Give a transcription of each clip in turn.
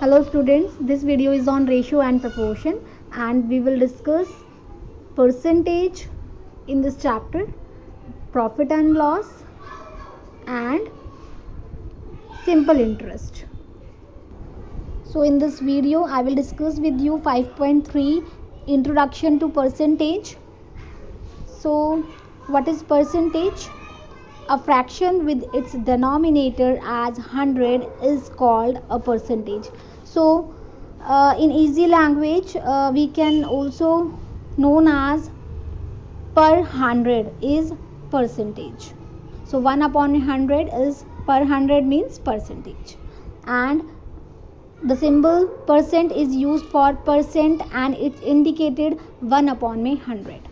Hello students, this video is on ratio and proportion and we will discuss percentage in this chapter, profit and loss and simple interest. So in this video I will discuss with you 5.3 introduction to percentage. So what is percentage? A fraction with its denominator as 100 is called a percentage. So in easy language we can also known as per 100 is percentage. So 1 upon 100 is per 100 means percentage, and the symbol percent is used for percent and it's indicated 1 upon 100.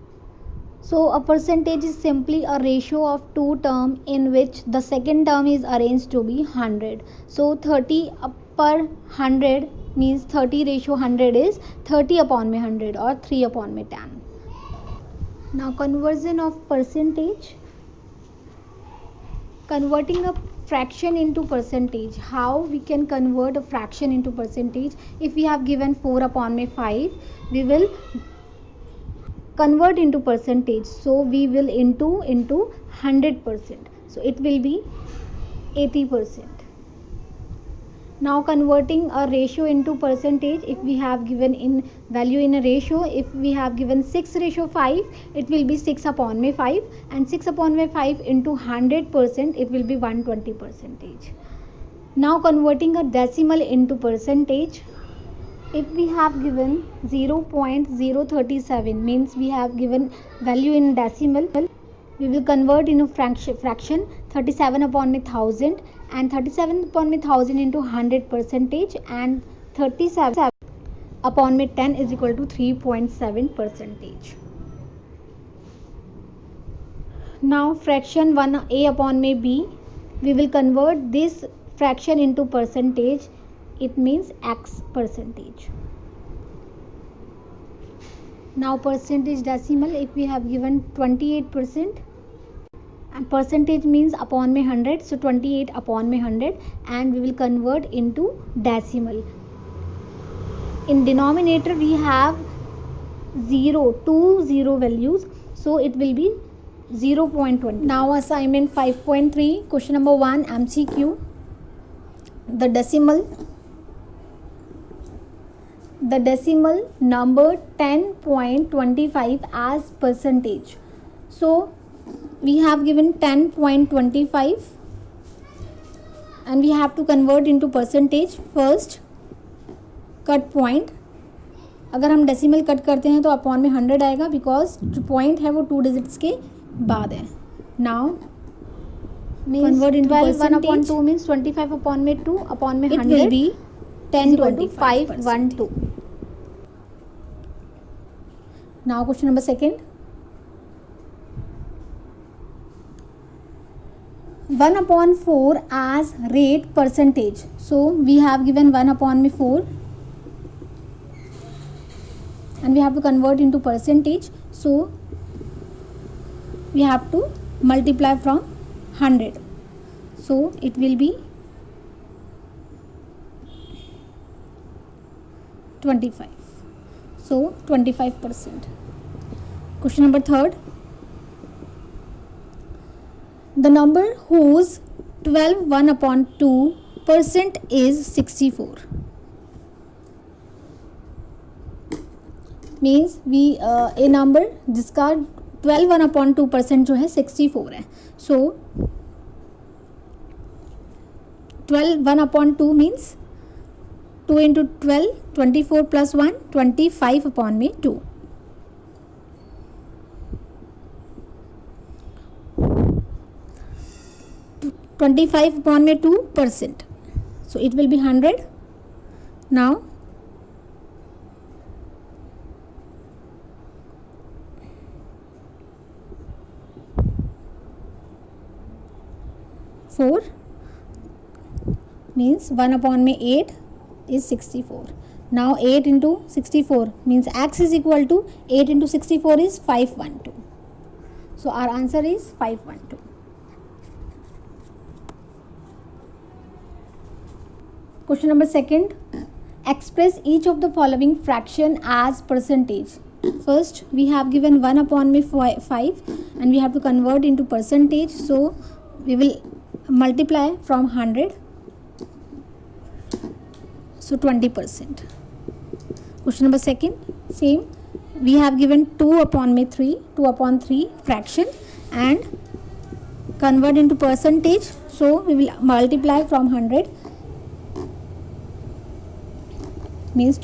So a percentage is simply a ratio of two terms in which the second term is arranged to be 100. So 30 per 100 means 30 ratio 100 is 30 upon 100 or 3 upon 10. Now conversion of percentage. Converting a fraction into percentage. How we can convert a fraction into percentage? If we have given 4 upon 5, we will convert into percentage, so we will into 100%, so it will be 80%. Now converting a ratio into percentage, if we have given in value in a ratio, if we have given 6 ratio 5, it will be 6 upon 5, and 6 upon 5 into 100%, it will be 120%. Now converting a decimal into percentage, if we have given 0.037 means we have given value in decimal, we will convert into fraction 37 upon 1000, and 37 upon 1000 into 100%, and 37 upon 10 is equal to 3.7%. Now fraction 1a upon b, we will convert this fraction into percentage. It means x percentage. Now percentage decimal, if we have given 28%, and percentage means upon 100, so 28 upon 100, and we will convert into decimal. In denominator we have 2 zero values, so it will be 0.20. Now assignment 5.3, question number 1, MCQ. The decimal number 10.25 as percentage. So we have given 10.25 and we have to convert into percentage. First cut point, अगर हम decimal cut करते हैं तो upon में 100 आएगा, because जो point है वो 2 डिजिट्स के बाद है. Now convert into 12 1 upon 2 means 25 upon 2 upon 100, it will be 10.512. Now question number 2. 1 upon 4 as rate percentage. So we have given 1 upon 4 and we have to convert into percentage, so we have to multiply from 100, so it will be 25, so 25%. Question number 3. The number whose 12 1 upon 2% is 64. Means V A number जिसका 12 1 upon 2% जो है 64 है. सो 12 1 upon 2 means 2 into 12 24 plus 1 25 upon में 2. $25 upon में 2%, so it will be 100. Now 4 means 1 upon में 8 is 64. Now 8 into 64 means x is equal to 8 into 64 is 512. So our answer is 512. Question number 2. Express each of the following fraction as percentage. First we have given 1 upon में 5 and we have to convert into percentage, so we will multiply from 100, so 20%. Question number second, same, we have given 2 upon 3 fraction and convert into percentage, so we will multiply from 100, means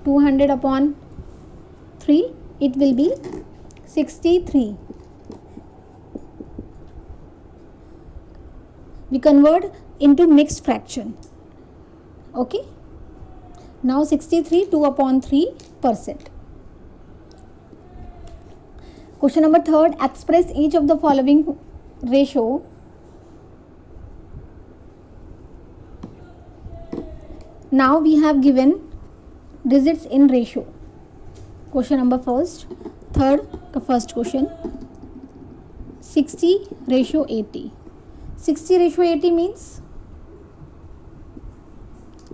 200 upon 3, it will be 63. We convert into mixed fraction. Okay, now 63, 2 upon 3%. Question number third, express each of the following ratio. Now we have given digits in ratio. Question number first question, 60 ratio 80. 60 ratio 80 means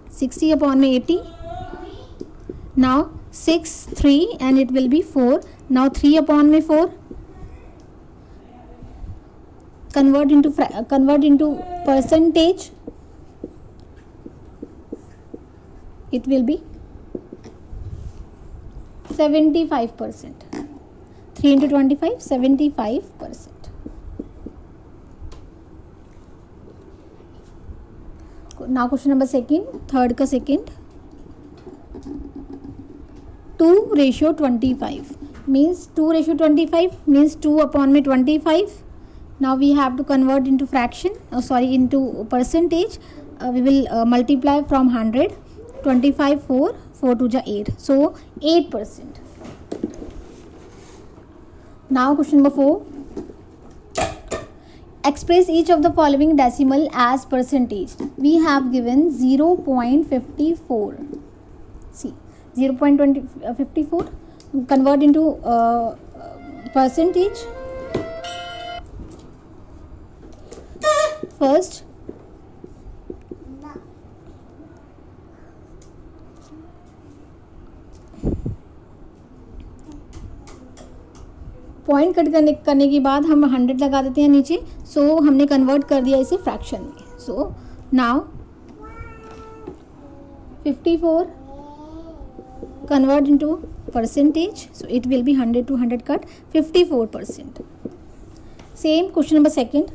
60 upon 80. Now 6, 3 and it will be 4. Now 3 upon 4. Convert into percentage. It will be 75%. 3 into 25, 75%. Now question number third का second, 2 ratio 25 means 2 ratio 25 means 2 upon 25. Now we have to convert into fraction, into percentage. We will multiply from 100. 25, 4 2 ja 8, so 8%. Now question number 4, express each of the following decimal as percentage. We have given 0.54. See, 0.54, convert into percentage. First point cut करने के बाद हम 100 लगा देते हैं नीचे, सो हमने convert कर दिया इसे फ्रैक्शन में. So now 54 convert into percentage, so it will be 100 to 100 cut 54%. Same question number second,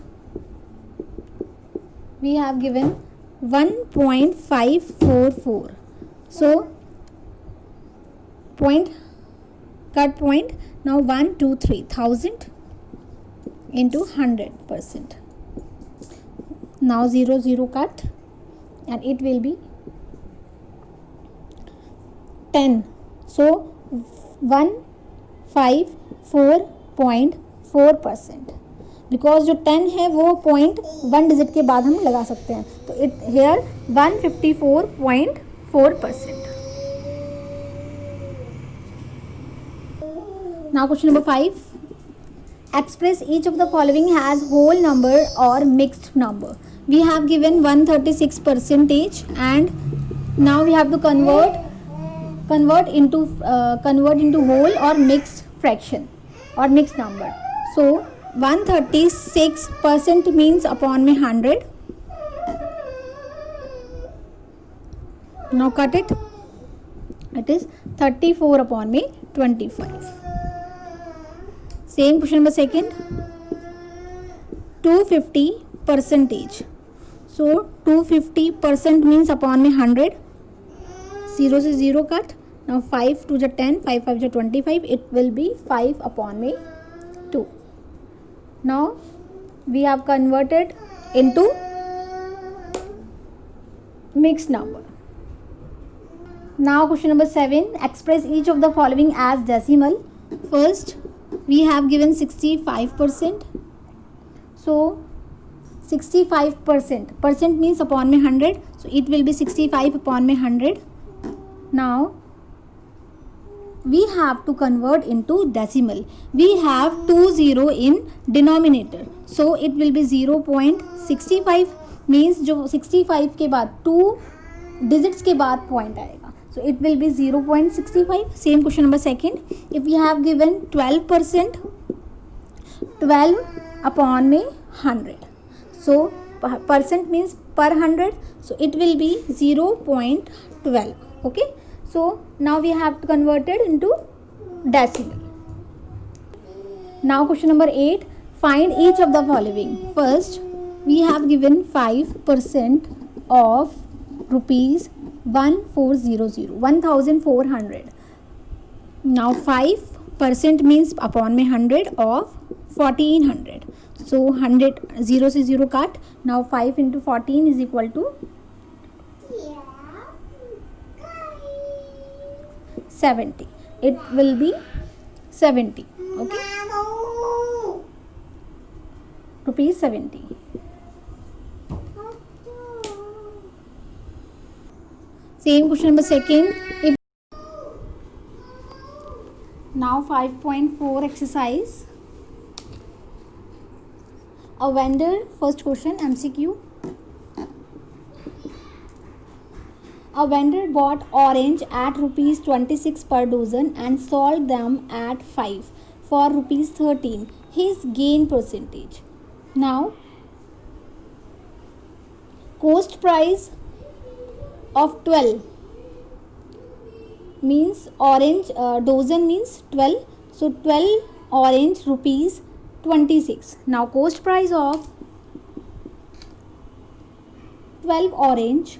we have given 1.544. So point cut point. Now 1 2 3 1000 into 100%. Now 0 0 cut and it will be 10. So 154.4%. Because जो 10 है वो point 1 digit के बाद हम लगा सकते हैं, तो it here 154.4%. Now question number 5, express each of the following as whole number or mixed number. We have given 136% and now we have to convert into whole or mixed fraction or mixed number. So 136% means upon में 100. Now cut it. It is 34 upon में 25. Same question number second, 250%. So 250% means upon में 100. 0 से 0 cut. Now 5 2 जा 10, 5 5 जा 25. It will be 5 upon में 2. Now we have converted into mixed number. Now question number 7, express each of the following as decimal. First we have given 65%. So 65% percent means upon में 100, so it will be 65 upon में 100. Now we have to convert into decimal. We have 20 in denominator, so it will be 0.65. Means जो 65 के बाद 2 digits के बाद point आएगा, सो it will B 0.65. Same question number second. If you have given 12%, 12 upon में 100, सो percent means per 100, so it will be 0.12. okay, so now we have to convert it into decimal. Now question number 8, find each of the following. First we have given 5% of rupees 1400, 1400. now 5% means upon में 100 of 1400, so 100 0 से 0 काट. now 5 into 14 is equal to 70. it will be 70. okay, rupees 70. same question number second. If now 5.4 exercise. A vendor, first question MCQ. A vendor bought orange at rupees 26 per dozen and sold them at 5 for rupees 13. His gain percentage. Now cost price of 12 means orange dozen means 12, so 12 orange rupees 26. now cost price of 12 orange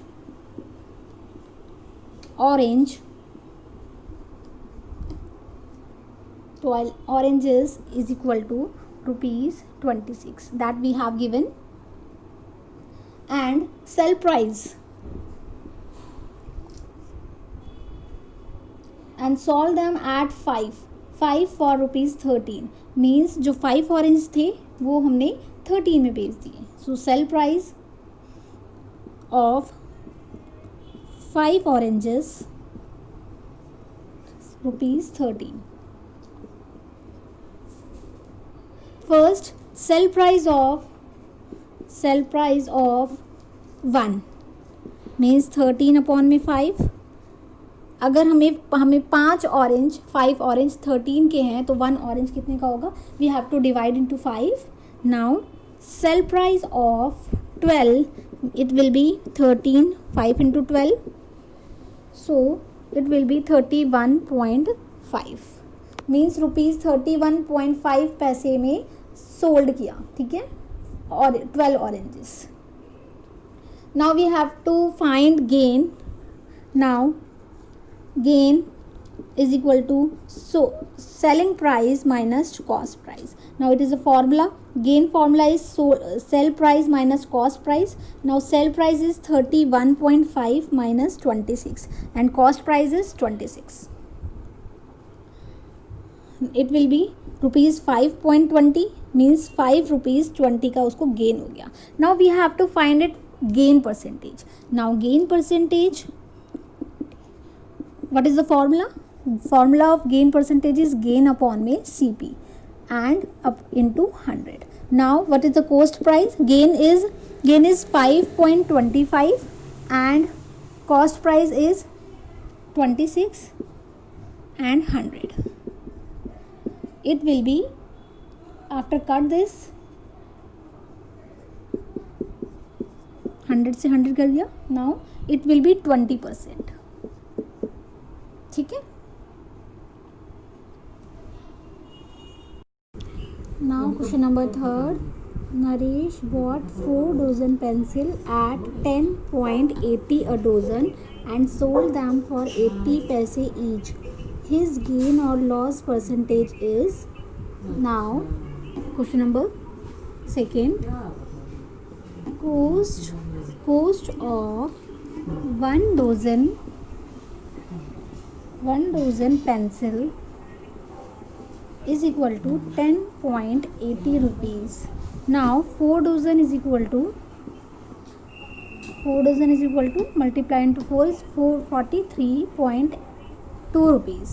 12 oranges is equal to rupees 26, that we have given. and sell price and sold them at 5 for rupees 13 means जो 5 orange थे वो हमने 13 में बेच दिए. So sell price of 5 oranges rupees 13. first sell price of 1 means 13 upon में 5. अगर हमें 5 ऑरेंज 5 ऑरेंज 13 के हैं तो 1 ऑरेंज कितने का होगा, we have to divide into 5. Now sale price of 12, it will be 13, 5 into 12, so it will be 31.5 means rupees 31.5 पैसे में सोल्ड किया. ठीक है, और 12 oranges. Now we have to find gain. Now gain is equal to selling price minus cost price. now it is a formula. gain formula is sell price minus cost price. now sell price is 31.5 minus 26 and cost price is 26. it will be rupees 5.20 means 5 rupees 20 का उसको gain हो गया. now we have to find it gain percentage. now gain percentage, what is the formula? Formula of gain percentage is gain upon में CP and up into 100. now what is the cost price? gain is 5.25 and cost price is 26 and 100. it will be, after cut this 100 से 100 कर दिया. now it will be 20%. ठीक है. Now question number third. Naresh bought 4 dozen pencil at 10.80 a dozen and sold them for 80 paise each. his gain or loss percentage is. now question number second. cost of 1 dozen pencil is equal to 10.80 rupees. now 4 dozen is equal to multiply into 4 is 43.2 rupees.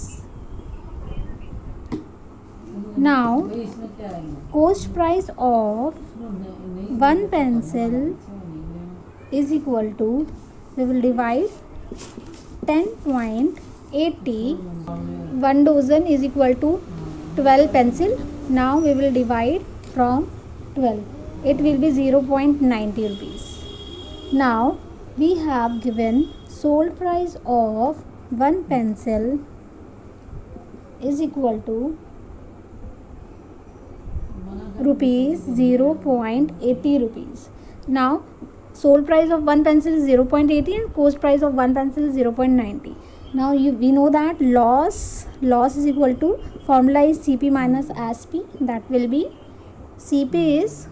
now cost price of 1 pencil is equal to, we will divide 10.80, 1 dozen is equal to 12 pencil. Now we will divide from 12, it will be 0.90 rupees. Now we have given sold price of 1 pencil is equal to rupees 0.80 rupees. Now sold price of 1 pencil is 0.80 and cost price of 1 pencil is 0.90. Now we know that loss is equal to, formula is CP minus SP, that will be CP is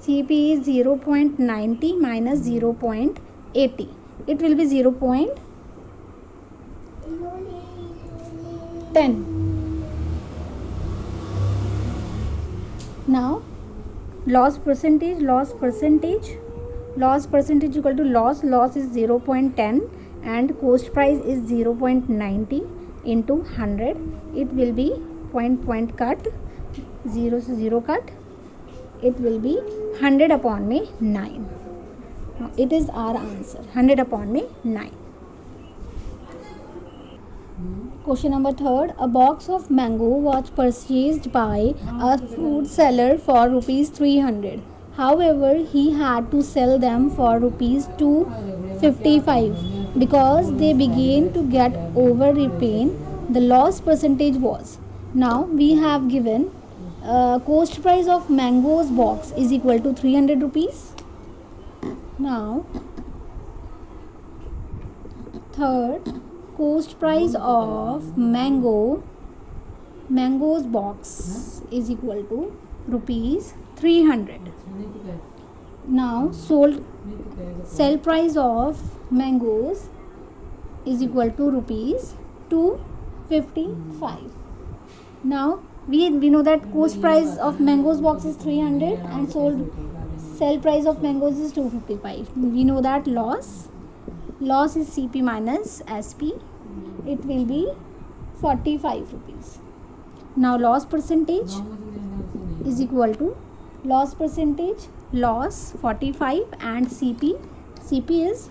0.90 minus 0.80, it will be 0.10. Now loss percentage equal to loss is 0.10 and cost price is 0.90 into 100, it will be point cut, 0 से 0 cut, it will be 100 upon में 9. Now it is our answer, 100 upon में 9. Question number 3. A box of mango was purchased by a fruit seller for rupees 300. However, he had to sell them for rupees 255 because they began to get over ripen. The loss percentage was. Now we have given cost price of mangoes box is equal to 300 rupees. Now third, cost price of mangoes box is equal to rupees 300. Now sell price of mangoes is equal to rupees 255. Now we know that cost price of mangoes box is 300 and sell price of mangoes is 255. We know that loss is CP minus SP, it will be 45 rupees. Now loss percentage is equal to loss 45 and CP is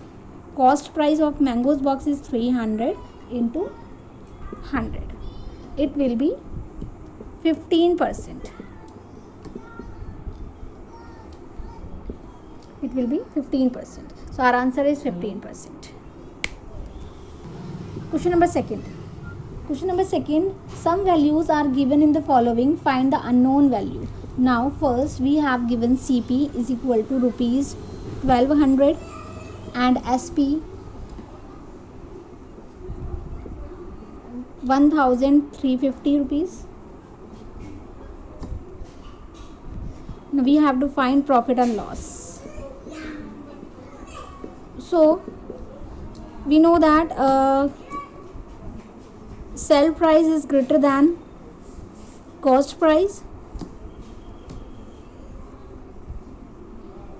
cost price of mangoes box is 300 into 100, it will be 15%. It will be 15%. So our answer is 15%. Question number second. Some values are given in the following. Find the unknown value. Now first we have given CP is equal to rupees 1200 and SP 1350 rupees. Now we have to find profit and loss. So we know that sell price is greater than cost price.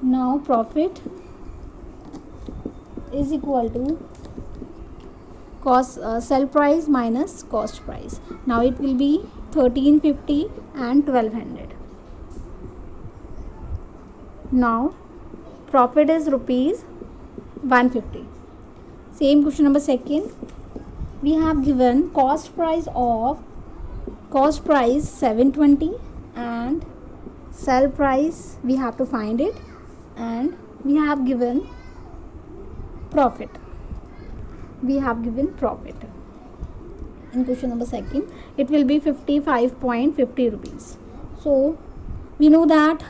Now profit is equal to sell price minus cost price. Now it will be 1350 and 1200. Now profit is rupees 150. Same question number second. We have given cost price 720 and sell price we have to find it, and we have given profit. In question number second, it will be 55.50 rupees. So we know that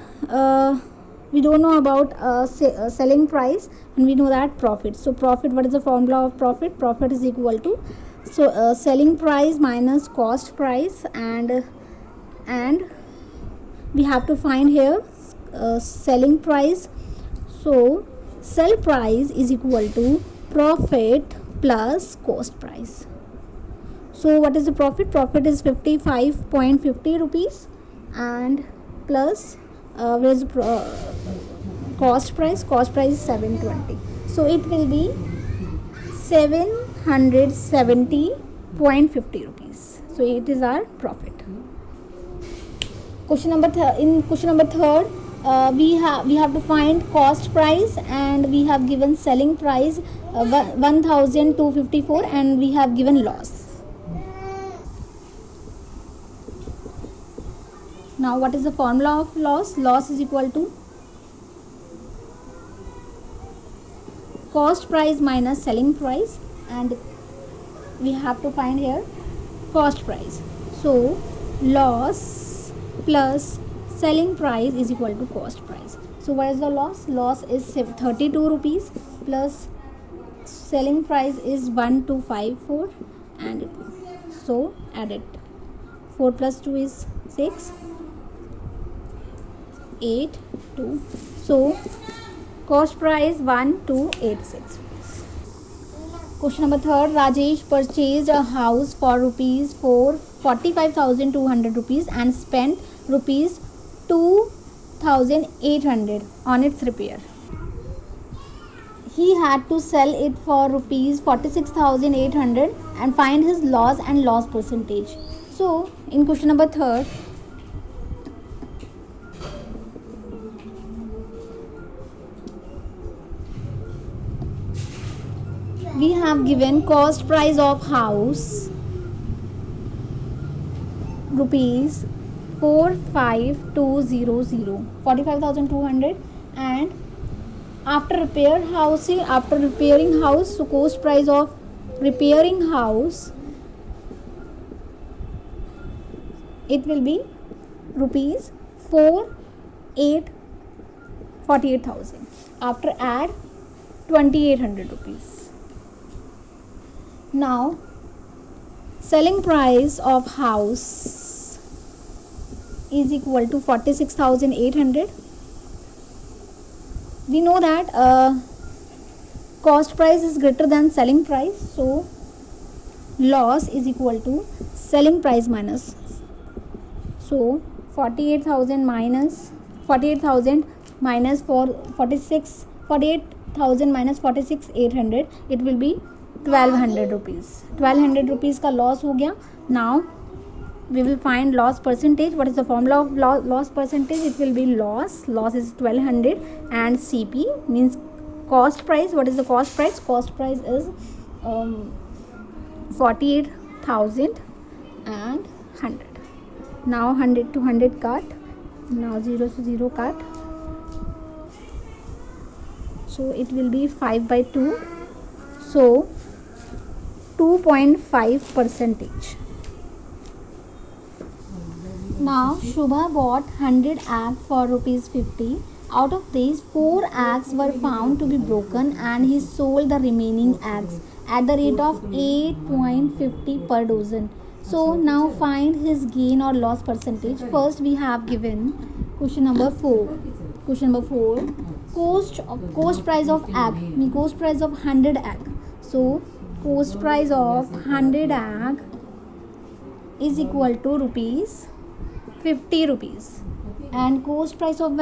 we don't know about selling price, and we know that profit. So profit, what is the formula of profit? Profit is equal to selling price minus cost price, and we have to find here selling price. So sell price is equal to profit plus cost price. So what is the profit? Profit is 55.50 rupees and plus where is cost price? Cost price is 720. So it will be 770.50 rupees. So it is our profit. In question number third, we have to find cost price, and we have given selling price 1254, and we have given loss. Now what is the formula of loss? Loss is equal to cost price minus selling price, and we have to find here cost price. So loss plus selling price is equal to cost price. So what is the loss? Loss is 32 rupees plus selling price is 1254, and so add it. 4 plus 2 is 6, 8, 2. So cost price 1286. Question number 3. Rajesh purchased a house for rupees for 45,200 rupees and spent rupees 2,800 on its repair. He had to sell it for rupees 46,800 and find his loss and loss percentage. So in question number 3, we have given cost price of house rupees 45,200, and after repairing house, so cost price of repairing house, it will be rupees 48,000. After add 2,800 rupees. Now selling price of house is equal to 46,800. We know that cost price is greater than selling price, so loss is equal to selling price minus. So 48,000 minus 48,000 minus 48,000 minus 46,800, it will be 1,200 rupees. 1,200 rupees का loss हो गया. Now we will find loss percentage. What is the formula of loss percentage? It will be loss is 1,200, and CP means cost price. What is the cost price? Cost price is 48,000 and 100. Now 100 to 100 cut. Now 0 to 0 cut. So it will be 5 by 2. So 2.5%. Now Shubha bought 100 eggs for rupees 50. Out of these, 4 eggs were found to be broken, and he sold the remaining eggs at the rate of 8.50 per dozen. So now find his gain or loss percentage. First we have given question number 4. Question number 4. Cost price of egg. means cost price of 100 egg. So cost price of 100 egg is equal to rupees 50 rupees, and cost price of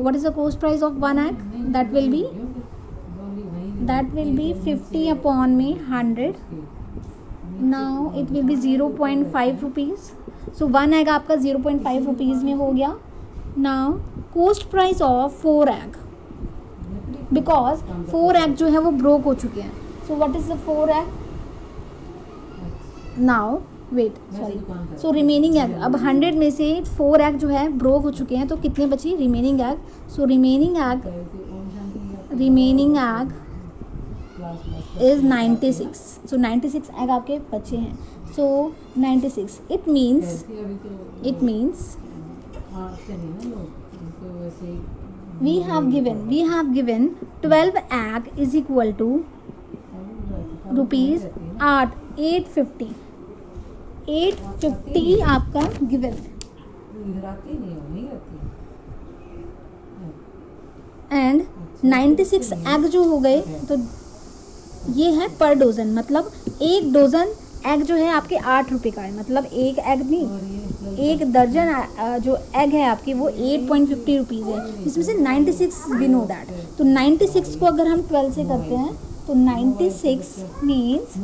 what is the cost price of 1 egg? That will be 50 upon में 100. Now it will be 0.5 rupees. So 1 egg आपका 0.5 rupees में हो गया. Now cost price of 4 egg, because 4 egg जो है वो broke हो चुके हैं. So what is the 4 egg? Now wait sorry. So remaining egg, अब 100 में से 4 एग जो है ब्रोक हो चुके हैं, तो कितने बची remaining egg? So remaining egg is 96. So 96 egg आपके बचे हैं. सो 96 it means we have given 12 egg is equal to rupees 850 आपका गिवन. एंड 96 एग जो हो गए, तो ये है पर डोजन, मतलब एक डोजन एग जो है आपके 8 रुपये का है. मतलब एक एग नहीं, एक दर्जन जो एग है आपकी वो 8.50 रुपीज़ है, जिसमें से 96 वी नो दैट. तो 96 को अगर हम 12 से करते हैं तो 96 means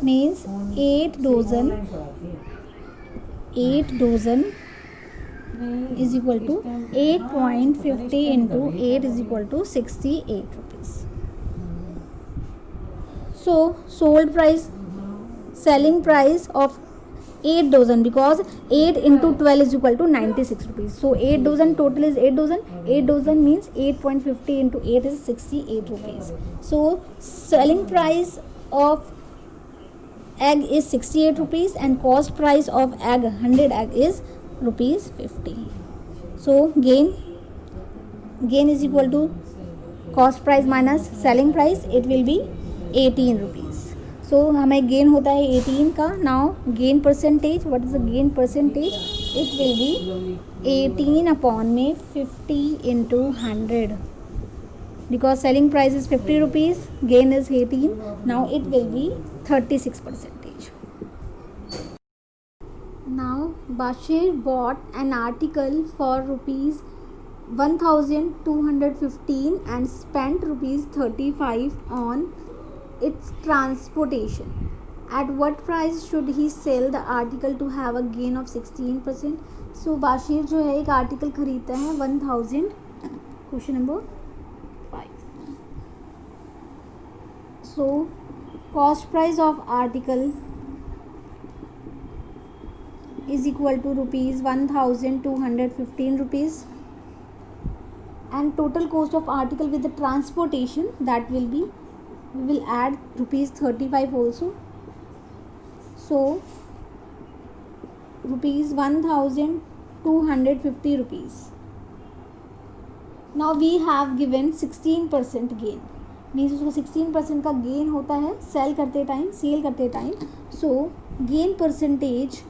means 8 dozen is equal to 8.50 into 8 is equal to 68 rupees. So sold price, selling price of 8 dozen, because 8 into 12 is equal to 96 rupees. So 8 dozen, total is 8 dozen. 8 dozen means 8.50 into 8 is 68 rupees. So selling price of egg is 68 rupees and cost price of egg 100 egg is rupees 50. So gain is equal to cost price minus selling price, it will be 18 rupees. So हमें gain होता है 18 का. Now gain percentage, what is the gain percentage? It will B 18 upon में 50 into 100, because selling price is 50 rupees, gain is 18. Now it will be 36%. Now Bashir bought an article for rupees 1215 and spent rupees 35 on its transportation. At what price should he sell the article to have a gain of 16%? So Bashir जो है एक article खरीदता है 1000. Question number 5. So cost price of article is equal to rupees 1215 rupees, and total cost of article with the transportation, that will be, we will add rupees 35 also. So rupees 1250 rupees. Now we have given 16% gain, means उसको 16% का gain होता है sell करते time. So gain percentage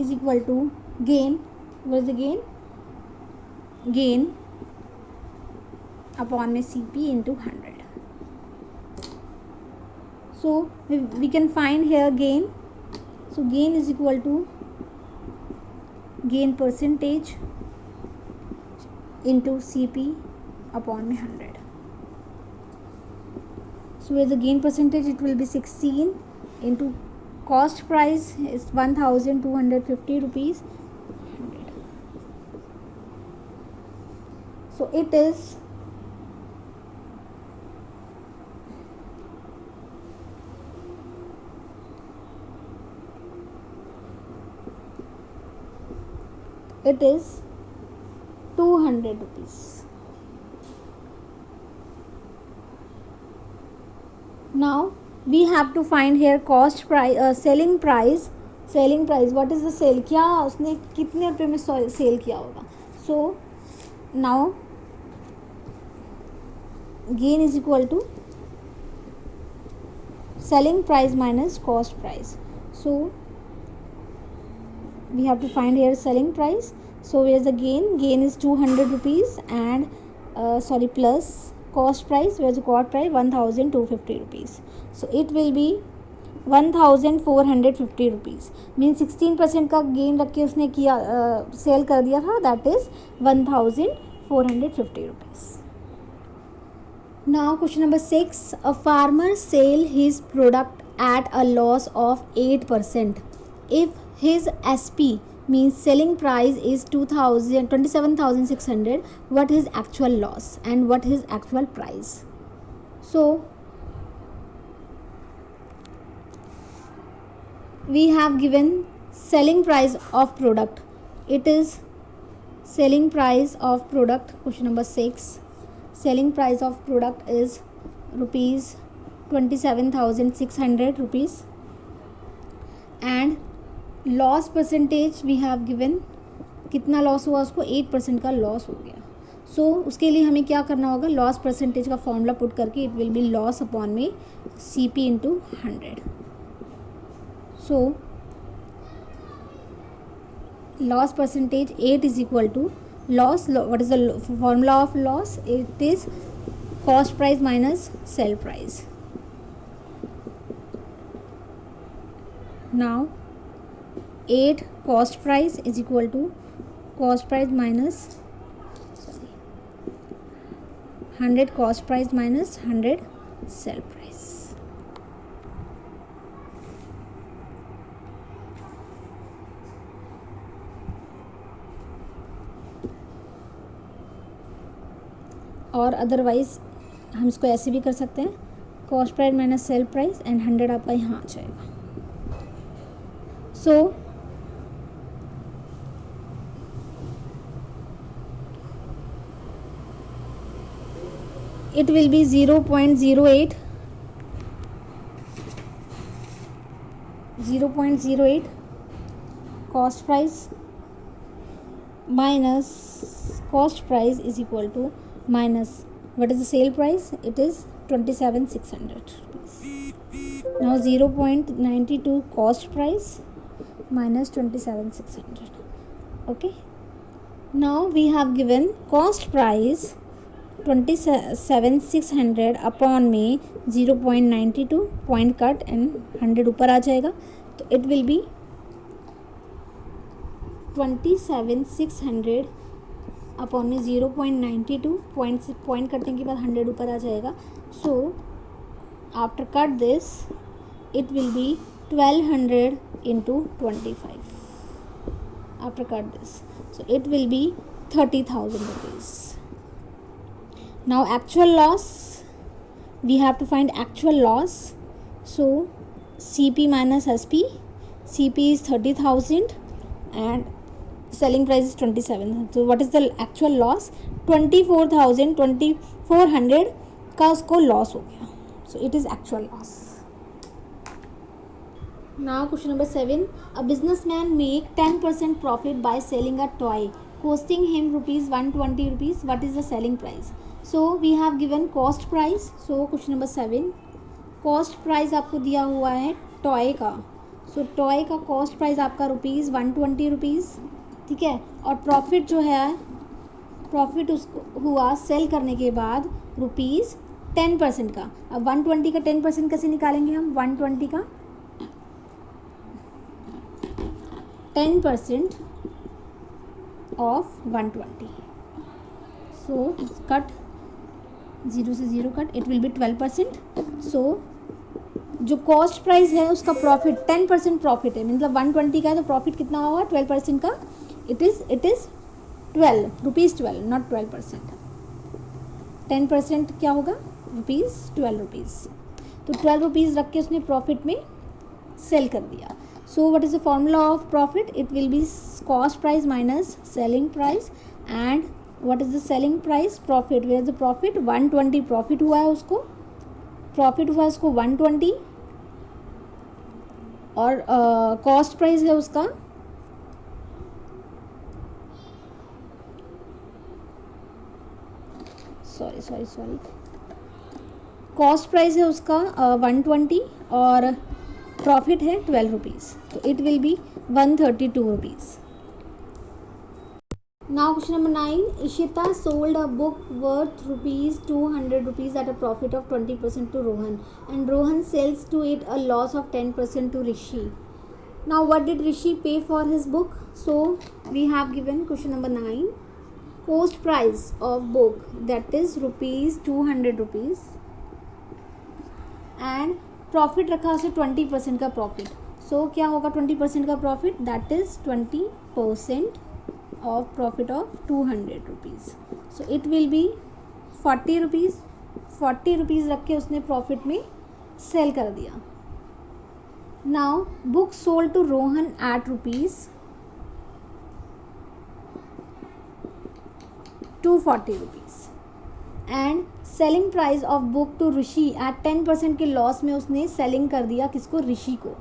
is equal to gain, what is the gain upon में CP into 100. So we can find here gain. So gain is equal to gain percentage into CP upon 100. So as the gain percentage, it will be 16 into cost price is 1250 rupees 100. So it is it is 200 rupees. Now we have to find here cost price, selling price. What is the sale? क्या उसने कितने रुपए में cell किया होगा? So now gain is equal to selling price minus cost price. So we have to find here selling price. So where is the gain is 200 rupees and plus cost price, where is the cost price 1250 rupees. So it will be 1450 rupees, mean 16% का gain रख के उसने किया cell कर दिया था, that is 1450 rupees. Now question number 6. A farmer sell his product at a loss of 8%. If his SP means selling price is 27,600, what is actual loss and what is actual price? So we have given selling price of product. It is selling price of product. Question number 6. Selling price of product is rupees 27,600 rupees, and loss percentage we have given. कितना loss हुआ उसको? 8% का loss हो गया. सो उसके लिए हमें क्या करना होगा? लॉस परसेंटेज का फॉर्मूला पुट करके it will be loss upon में CP into 100. So loss percentage 8 is equal to loss. What is the formula of loss? It is cost price minus sale price. Now 8 cost price is equal to cost price minus 100 cost price minus 100 sell price. और otherwise हम इसको ऐसे भी कर सकते हैं, cost price minus sale price and 100 आपका यहाँ आ जाएगा. सो it will be 0.08 cost price minus cost price is equal to minus what is the sale price? It is 27,600 rupees. Now 0.92 cost price minus 27,600. Okay, now we have given cost price 27,600 upon में 0.92 point cut and 100 ऊपर आ जाएगा. तो it will B 27,600 upon में 0.92 point कटने के बाद 100 ऊपर आ जाएगा. So after cut this it will B 1200 into 25 after cut this. So it will B 30,000 rupees. Now actual loss, we have to find actual loss. So CP minus SP, CP is 30,000 and selling price is 27,000. So what is the actual loss? 24,400 का उसको loss हो गया. So it is actual loss. Now question number 7. A businessman make 10% profit by selling a toy costing him ₹120 rupees. What is the selling price? So we have given cost price. So question number 7, cost price आपको दिया हुआ है toy का. सो toy का cost price आपका ₹120 rupees. ठीक है, और प्रॉफिट जो है प्रॉफिट उसको हुआ सेल करने के बाद ₹10% का. अब 120 का 10% कैसे निकालेंगे हम? 120 का 10% ऑफ 120. सो कट 0 से 0 कट, इट विल बी 12%. सो जो कॉस्ट प्राइस है उसका प्रॉफिट 10% प्रॉफिट है, मतलब 120 का है तो प्रॉफिट कितना होगा 12% का. It is ₹12 not 12%. 10% क्या होगा? ₹12. तो 12 रुपीज़ रख के उसने प्रॉफिट में सेल कर दिया. So what is the formula of profit? It will B cost price minus selling price and what is the selling price? Profit. where is the profit? 120 profit हुआ है उसको, 120 और कॉस्ट प्राइस है उसका sorry cost price है उसका 120 और profit है 12 रुपीज़. तो it will B 132 rupees. Now question number 9. Ishita sold a book worth ₹200 at a profit of 20% to Rohan, and Rohan sells to it a loss of 10% to Rishi. Now what did Rishi pay for his book? So we have given question number 9. Cost price of book, that is ₹200 and profit रखा उसे 20% का profit. So क्या होगा 20% का profit? That is 20% of profit of 200 rupees. So it will be 40 rupees. 40 rupees रख के उसने profit में सेल कर दिया. Now book sold to Rohan at ₹240 and selling price of book to Rishi at 10% के लॉस में उसने सेलिंग कर दिया किसको? ऋषि को.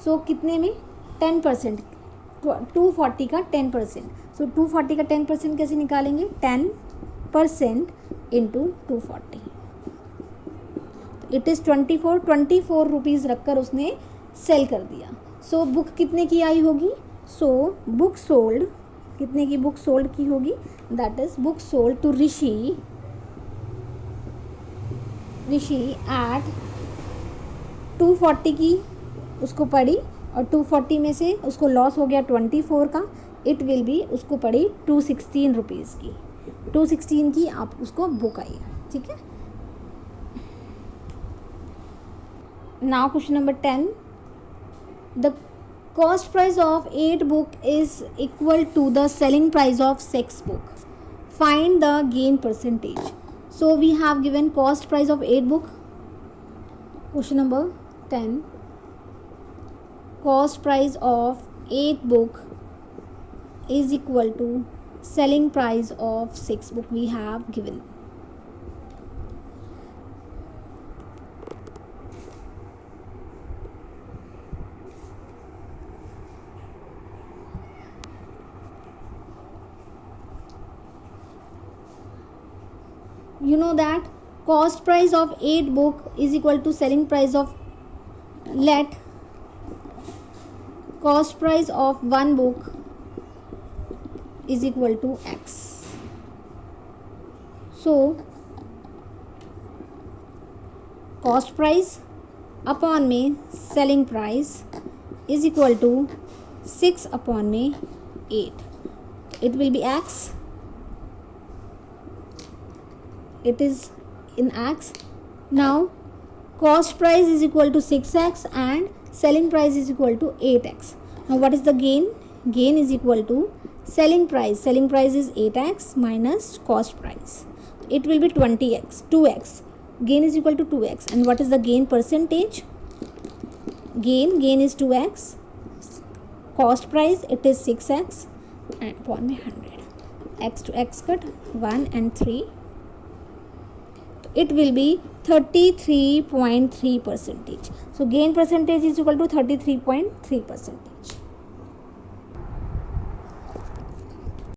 सो कितने में? 10%. 240 का 10%. सो 240 का 10% कैसे निकालेंगे? 10% इंटू 240. इट इज़ 24 रुपीज़ रखकर उसने सेल कर दिया. सो बुक कितने की आई होगी? सो बुक सोल्ड कितने की बुक सोल्ड की होगी? That is book sold to Rishi at 240 की उसको पड़ी और 240 में से उसको लॉस हो गया 24 का. इट विल बी उसको पड़ी 216 रुपीज़ की. 216 की आप उसको बुक आई. ठीक है. Now question number 10. The cost price of 8 book is equal to the selling price of 6 book. Find the gain percentage. So we have given cost price of 8 book. Question number 10. Cost price of 8 book is equal to selling price of 6 book we have given. You know that cost price of 8 book is equal to selling price of, let cost price of 1 book is equal to x. So cost price upon में selling price is equal to 6 upon में 8. It will be x. It is in x. Now cost price is equal to 6x and selling price is equal to 8x. Now what is the gain? Gain is equal to selling price. Selling price is 8x minus cost price. It will be 20x, 2x. Gain is equal to 2x. And what is the gain percentage? Gain is 2x. Cost price, it is 6x and upon में 100. X to x cut 1 and 3. It will be 33.3%. So gain percentage is equal to 33.3%.